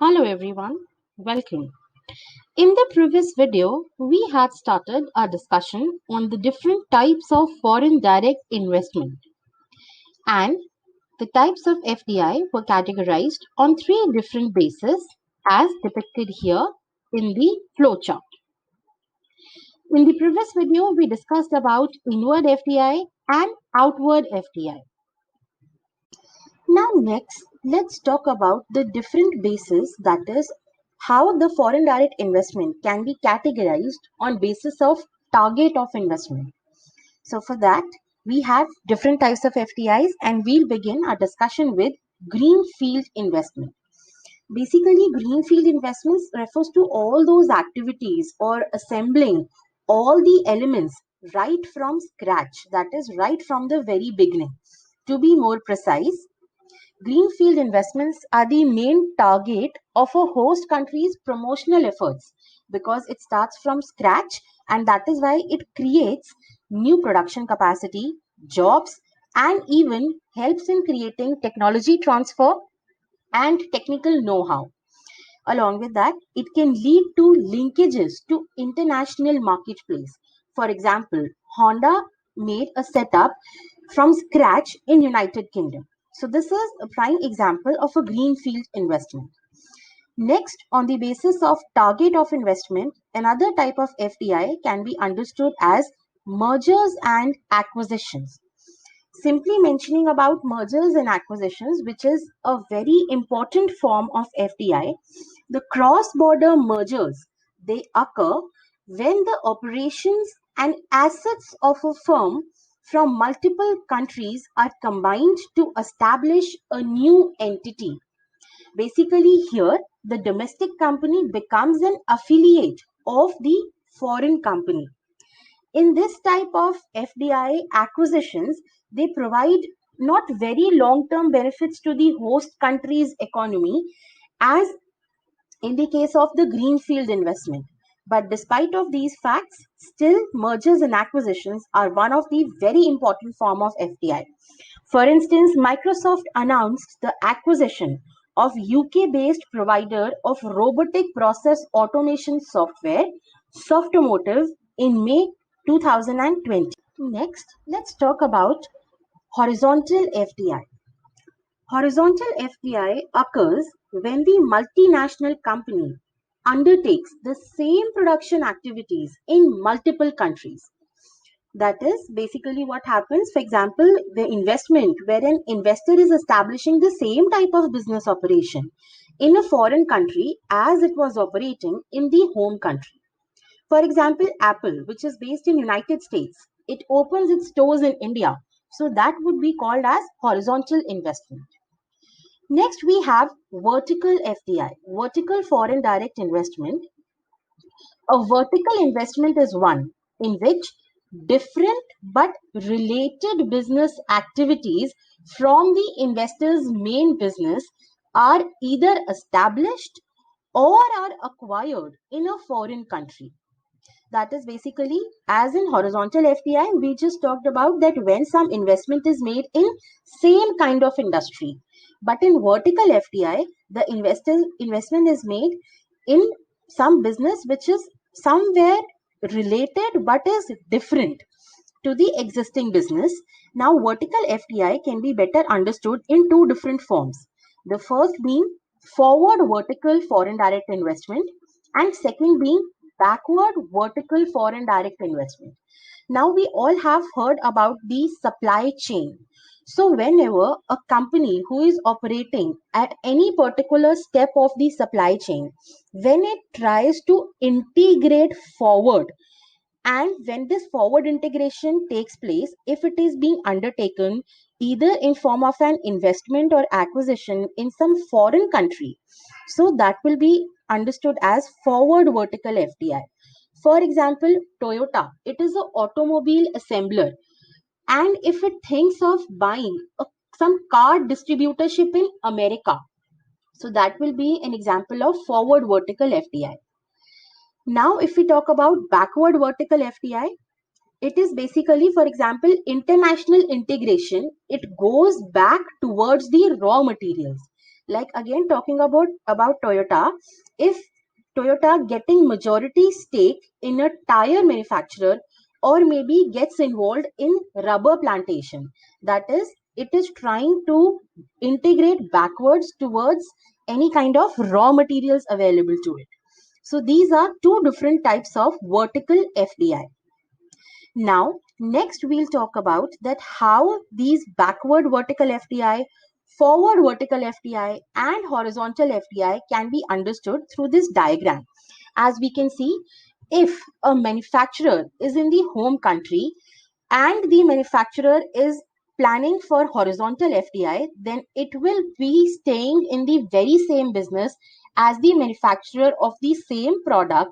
Hello everyone, welcome. In the previous video, we had started our discussion on the different types of foreign direct investment, and the types of FDI were categorized on three different bases as depicted here in the flowchart. In the previous video, we discussed about inward FDI and outward FDI. Now next, let's talk about the different bases, that is how the foreign direct investment can be categorized on basis of target of investment. So for that, we have different types of FDIs and we'll begin our discussion with greenfield investment. Basically, greenfield investments refers to all those activities or assembling all the elements right from scratch, that is right from the very beginning. To be more precise, greenfield investments are the main target of a host country's promotional efforts because it starts from scratch, and that is why it creates new production capacity, jobs, and even helps in creating technology transfer and technical know-how. Along with that, it can lead to linkages to international marketplace. For example, Honda made a setup from scratch in United Kingdom. So this is a prime example of a greenfield investment. Next, on the basis of target of investment, another type of FDI can be understood as mergers and acquisitions. Simply mentioning about mergers and acquisitions, which is a very important form of FDI, the cross-border mergers, they occur when the operations and assets of a firm from multiple countries are combined to establish a new entity. Basically, here the domestic company becomes an affiliate of the foreign company. In this type of FDI acquisitions, they provide not very long-term benefits to the host country's economy as in the case of the greenfield investment. But despite of these facts, still mergers and acquisitions are one of the very important form of FDI. For instance, Microsoft announced the acquisition of UK-based provider of robotic process automation software, Softomotive, in May 2020. Next, let's talk about horizontal FDI. Horizontal FDI occurs when the multinational company undertakes the same production activities in multiple countries. That is basically what happens. For example, the investment where an investor is establishing the same type of business operation in a foreign country as it was operating in the home country. For example, Apple, which is based in United States, it opens its stores in India. So that would be called as horizontal investment. Next, we have vertical FDI, vertical foreign direct investment. A vertical investment is one in which different but related business activities from the investor's main business are either established or are acquired in a foreign country. That is basically, as in horizontal FDI, we just talked about that when some investment is made in same kind of industry. But in vertical FDI, the investment is made in some business which is somewhere related but is different to the existing business. Now, vertical FDI can be better understood in two different forms. The first being forward vertical foreign direct investment, and second being backward vertical foreign direct investment. Now, we all have heard about the supply chain. So, whenever a company who is operating at any particular step of the supply chain, when it tries to integrate forward, and when this forward integration takes place, if it is being undertaken either in form of an investment or acquisition in some foreign country, so that will be understood as forward vertical FDI. For example, Toyota, it is an automobile assembler, and if it thinks of buying some car distributorship in America, so that will be an example of forward vertical FDI. Now, if we talk about backward vertical FDI, it is basically, for example, international integration. It goes back towards the raw materials. like again talking about Toyota, if Toyota getting majority stake in a tire manufacturer or maybe gets involved in rubber plantation, that is, it is trying to integrate backwards towards any kind of raw materials available to it. So these are two different types of vertical FDI. Now, next we'll talk about that how these backward vertical FDI, forward vertical FDI and horizontal FDI can be understood through this diagram. As we can see, if a manufacturer is in the home country and the manufacturer is planning for horizontal FDI, then it will be staying in the very same business as the manufacturer of the same product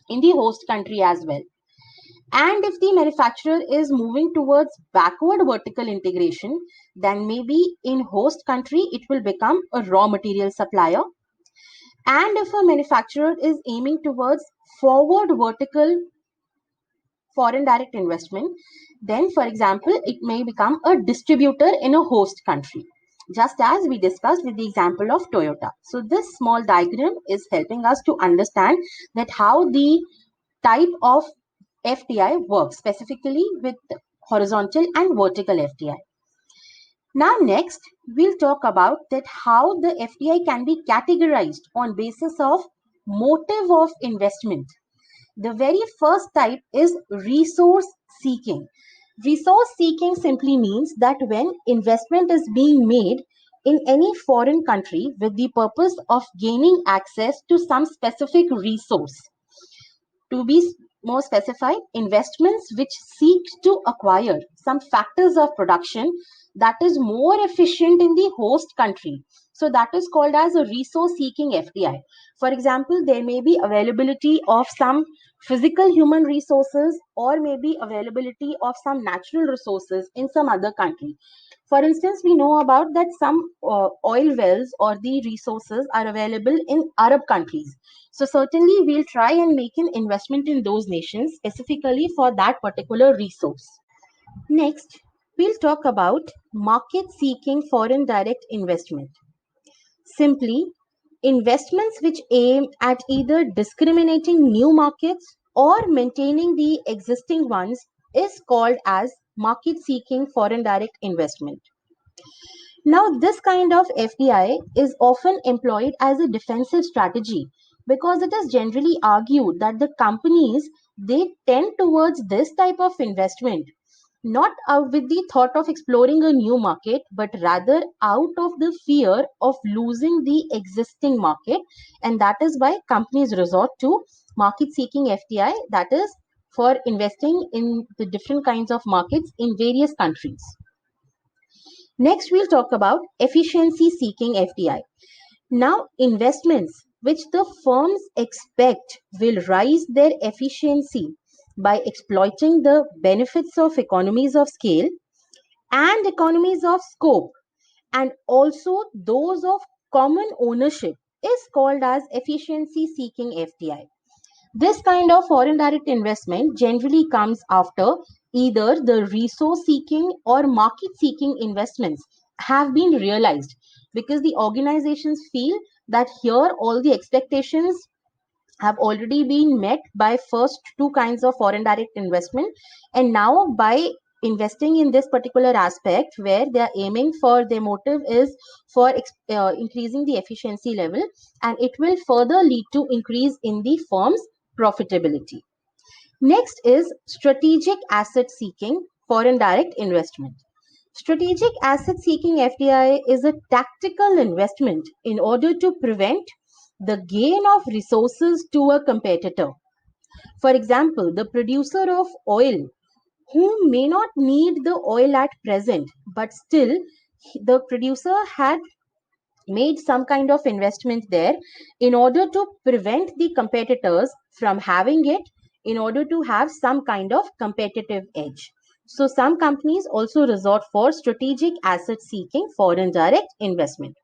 in the host country as well. And if the manufacturer is moving towards backward vertical integration, then maybe in host country it will become a raw material supplier. And if a manufacturer is aiming towards forward vertical foreign direct investment, then for example, it may become a distributor in a host country, just as we discussed with the example of Toyota. So this small diagram is helping us to understand that how the type of FDI works, specifically with horizontal and vertical FDI. Now next, we'll talk about that how the FDI can be categorized on basis of motive of investment. The very first type is resource seeking. Resource seeking simply means that when investment is being made in any foreign country with the purpose of gaining access to some specific resource. To be more specified, investments which seek to acquire some factors of production that is more efficient in the host country. So that is called as a resource seeking FDI. For example, there may be availability of some physical human resources or maybe availability of some natural resources in some other country. For instance, we know about that some oil wells or the resources are available in Arab countries. So certainly we'll try and make an investment in those nations specifically for that particular resource. Next, we'll talk about market seeking foreign direct investment. Simply, investments which aim at either discriminating new markets or maintaining the existing ones is called as market seeking foreign direct investment. Now, this kind of FDI is often employed as a defensive strategy because it is generally argued that the companies they tend towards this type of investment not out with the thought of exploring a new market, but rather out of the fear of losing the existing market. And that is why companies resort to market seeking FDI, that is for investing in the different kinds of markets in various countries. Next, we'll talk about efficiency seeking FDI. Now, investments which the firms expect will rise their efficiency by exploiting the benefits of economies of scale and economies of scope, and also those of common ownership, is called as efficiency seeking FDI. This kind of foreign direct investment generally comes after either the resource seeking or market seeking investments have been realized, because the organizations feel that here all the expectations have already been met by first two kinds of foreign direct investment, and now by investing in this particular aspect where they are aiming for, their motive is for increasing the efficiency level, and it will further lead to increase in the firm's profitability. Next is strategic asset seeking foreign direct investment. Strategic asset seeking FDI is a tactical investment in order to prevent the gain of resources to a competitor. For example, the producer of oil who may not need the oil at present, but still the producer had made some kind of investment there in order to prevent the competitors from having it, in order to have some kind of competitive edge. So some companies also resort for strategic asset seeking foreign direct investment.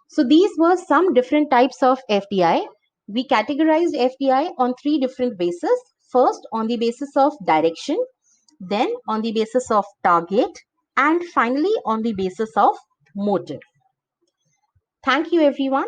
So these were some different types of FDI. We categorized FDI on three different bases. First, on the basis of direction, then on the basis of target, and finally on the basis of motive. Thank you, everyone.